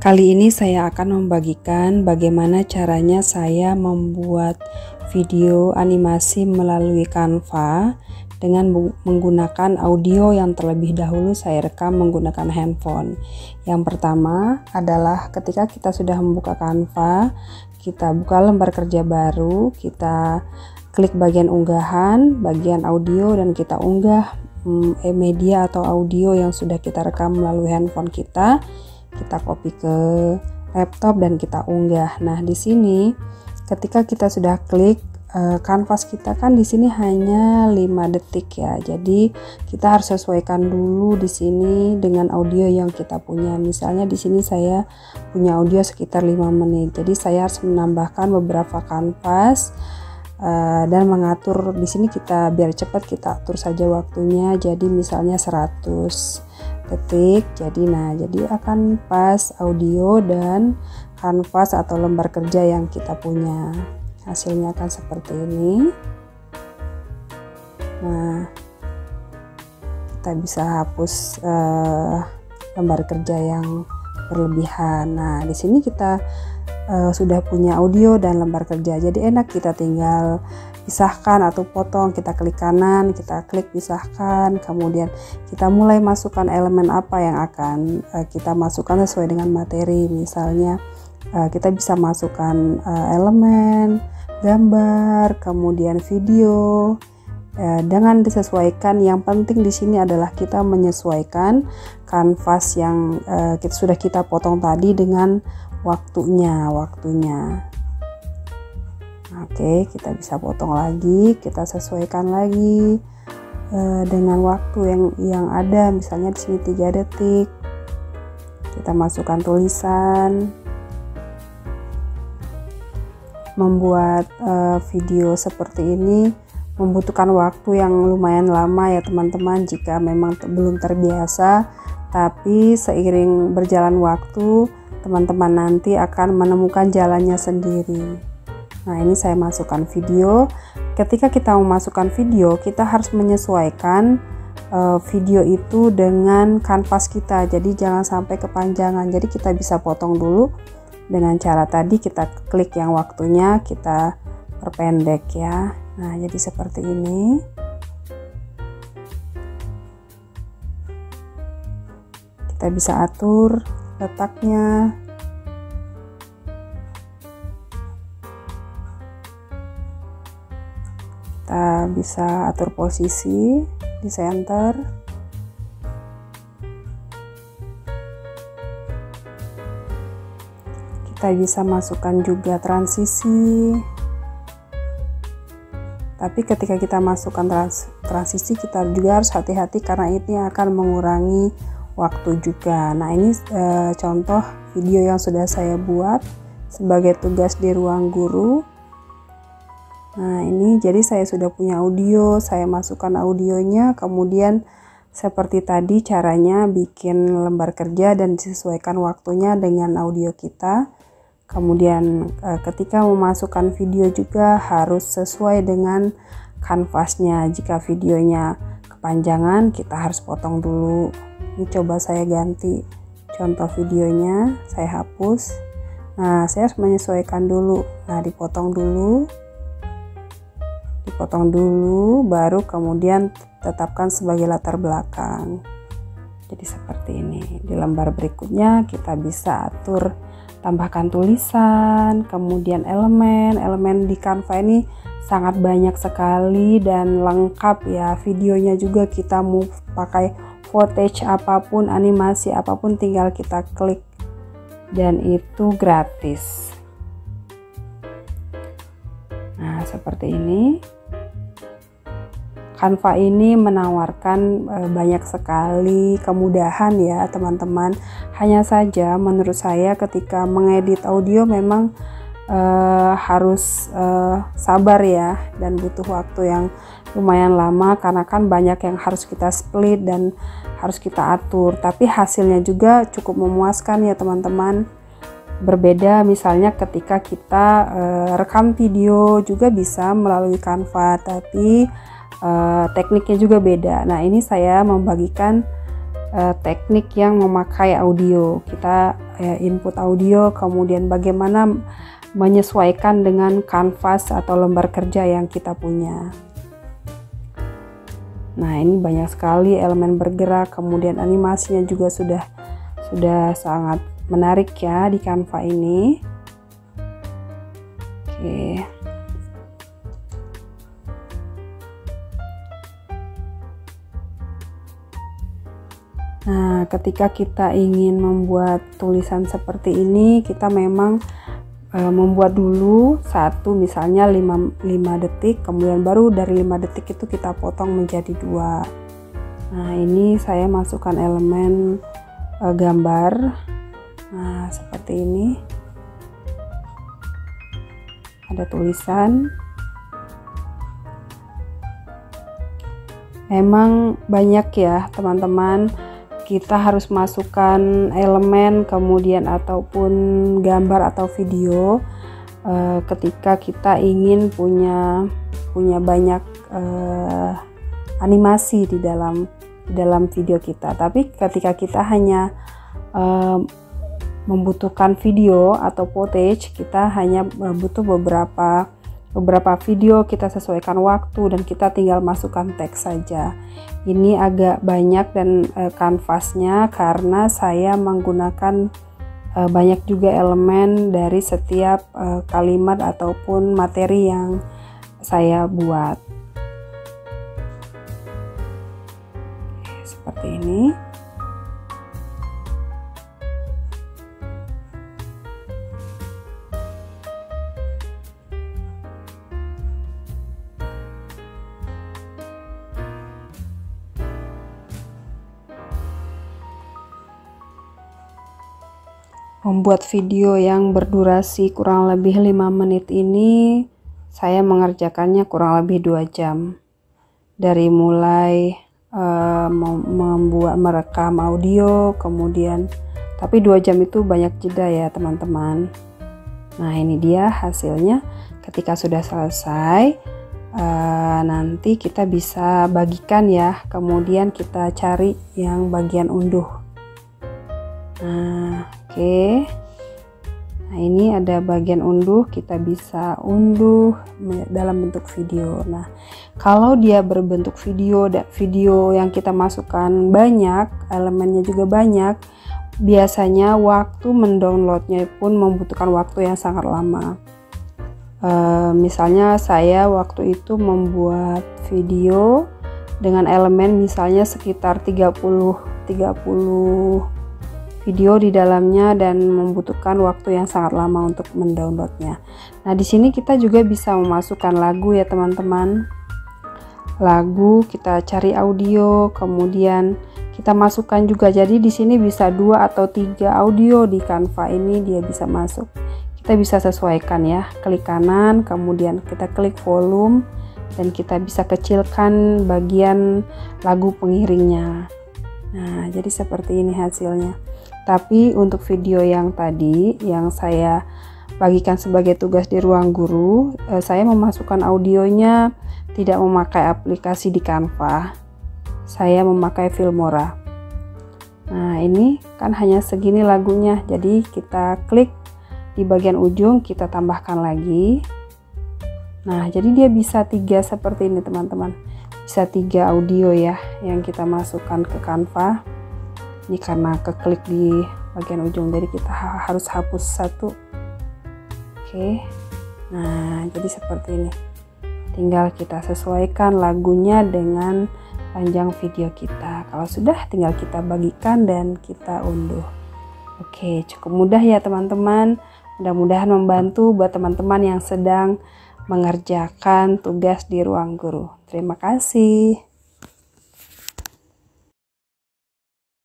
Kali ini saya akan membagikan bagaimana caranya saya membuat video animasi melalui Canva dengan menggunakan audio yang terlebih dahulu saya rekam menggunakan handphone. Yang pertama adalah ketika kita sudah membuka Canva, kita buka lembar kerja baru, kita klik bagian unggahan, bagian audio, dan kita unggah media atau audio yang sudah kita rekam melalui handphone kita. Kita copy ke laptop dan kita unggah. Nah, di sini ketika kita sudah klik kanvas kita kan di sini hanya 5 detik ya. Jadi kita harus sesuaikan dulu di sini dengan audio yang kita punya. Misalnya di sini saya punya audio sekitar 5 menit. Jadi saya harus menambahkan beberapa kanvas dan mengatur di sini kita biar cepat kita atur saja waktunya. Jadi misalnya 100 detik. Jadi akan pas audio dan kanvas atau lembar kerja yang kita punya. Hasilnya akan seperti ini. Nah, kita bisa hapus lembar kerja yang berlebihan. Nah, di sini kita sudah punya audio dan lembar kerja. Jadi enak, kita tinggal pisahkan atau potong. Kita klik kanan, kita klik pisahkan, kemudian kita mulai masukkan elemen apa yang akan kita masukkan sesuai dengan materi. Misalnya kita bisa masukkan elemen, gambar, kemudian video dengan disesuaikan. Yang penting di sini adalah kita menyesuaikan kanvas yang sudah kita potong tadi dengan waktunya. Oke, kita bisa potong lagi, kita sesuaikan lagi dengan waktu yang ada. Misalnya di sini 3 detik. Kita masukkan tulisan. Membuat video seperti ini membutuhkan waktu yang lumayan lama ya teman-teman, jika memang belum terbiasa. Tapi seiring berjalan waktu, teman-teman nanti akan menemukan jalannya sendiri. Nah, ini saya masukkan video. Ketika kita memasukkan video, kita harus menyesuaikan video itu dengan kanvas kita. Jadi jangan sampai kepanjangan. Jadi kita bisa potong dulu dengan cara tadi, kita klik yang waktunya, kita perpendek ya. Nah, jadi seperti ini. Kita bisa atur letaknya. Kita bisa atur posisi di center. Kita bisa masukkan juga transisi. Tapi ketika kita masukkan transisi, kita juga harus hati-hati karena ini akan mengurangi waktu juga. Nah, ini contoh video yang sudah saya buat sebagai tugas di ruang guru. Nah, ini jadi saya sudah punya audio, saya masukkan audionya, kemudian seperti tadi caranya bikin lembar kerja dan disesuaikan waktunya dengan audio kita. Kemudian ketika memasukkan video juga harus sesuai dengan kanvasnya. Jika videonya kepanjangan, kita harus potong dulu. Ini coba saya ganti contoh videonya, saya hapus. Nah, saya harus menyesuaikan dulu. Nah, dipotong dulu, baru kemudian tetapkan sebagai latar belakang. Jadi seperti ini. Di lembar berikutnya kita bisa atur, tambahkan tulisan, kemudian elemen di Canva ini sangat banyak sekali dan lengkap ya. Videonya juga kita mau pakai footage apapun, animasi apapun, tinggal kita klik dan itu gratis. Nah, seperti ini. Canva ini menawarkan banyak sekali kemudahan ya teman-teman. Hanya saja menurut saya ketika mengedit audio memang harus sabar ya, dan butuh waktu yang lumayan lama karena kan banyak yang harus kita split dan harus kita atur. Tapi hasilnya juga cukup memuaskan ya teman-teman. Berbeda misalnya ketika kita rekam video juga bisa melalui Canva, tapi tekniknya juga beda. Nah, ini saya membagikan teknik yang memakai audio. Kita input audio, kemudian bagaimana menyesuaikan dengan kanvas atau lembar kerja yang kita punya. Nah, ini banyak sekali elemen bergerak, kemudian animasinya juga sudah sangat menarik ya di Canva ini. Oke. Nah, ketika kita ingin membuat tulisan seperti ini, kita memang membuat dulu satu, misalnya 5 detik, kemudian baru dari 5 detik itu kita potong menjadi 2. Nah, ini saya masukkan elemen gambar. Nah, seperti ini. Ada tulisan. Memang banyak ya, teman-teman. Kita harus masukkan elemen kemudian ataupun gambar atau video ketika kita ingin punya banyak animasi di dalam video kita. Tapi ketika kita hanya membutuhkan video atau footage, kita hanya butuh beberapa video, kita sesuaikan waktu dan kita tinggal masukkan teks saja. Ini agak banyak dan kanvasnya karena saya menggunakan banyak juga elemen dari setiap kalimat ataupun materi yang saya buat. Seperti ini. Membuat video yang berdurasi kurang lebih 5 menit ini saya mengerjakannya kurang lebih 2 jam. Dari mulai merekam audio, kemudian tapi 2 jam itu banyak jeda ya teman-teman. Nah, ini dia hasilnya. Ketika sudah selesai, nanti kita bisa bagikan ya, kemudian kita cari yang bagian unduh. Nah, oke. Nah, ini ada bagian unduh, kita bisa unduh dalam bentuk video. Nah, kalau dia berbentuk video yang kita masukkan banyak, elemennya juga banyak, biasanya waktu mendownloadnya pun membutuhkan waktu yang sangat lama. Misalnya saya waktu itu membuat video dengan elemen misalnya sekitar 30 video di dalamnya dan membutuhkan waktu yang sangat lama untuk mendownloadnya. Nah, di sini kita juga bisa memasukkan lagu ya teman-teman. Lagu, kita cari audio, kemudian kita masukkan juga. Jadi di sini bisa 2 atau 3 audio di Canva ini dia bisa masuk. Kita bisa sesuaikan ya. Klik kanan, kemudian kita klik volume dan kita bisa kecilkan bagian lagu pengiringnya. Nah, jadi seperti ini hasilnya. Tapi untuk video yang tadi yang saya bagikan sebagai tugas di ruang guru, saya memasukkan audionya tidak memakai aplikasi di Canva. Saya memakai Filmora. Nah, ini kan hanya segini lagunya. Jadi kita klik di bagian ujung, kita tambahkan lagi. Nah, jadi dia bisa 3 seperti ini teman-teman. Bisa 3 audio ya yang kita masukkan ke Canva. Ini karena keklik di bagian ujung, jadi kita harus hapus 1. Oke. Nah, jadi seperti ini. Tinggal kita sesuaikan lagunya dengan panjang video kita. Kalau sudah, tinggal kita bagikan dan kita unduh. Oke, cukup mudah ya teman-teman. Mudah-mudahan membantu buat teman-teman yang sedang mengerjakan tugas di ruang guru. Terima kasih.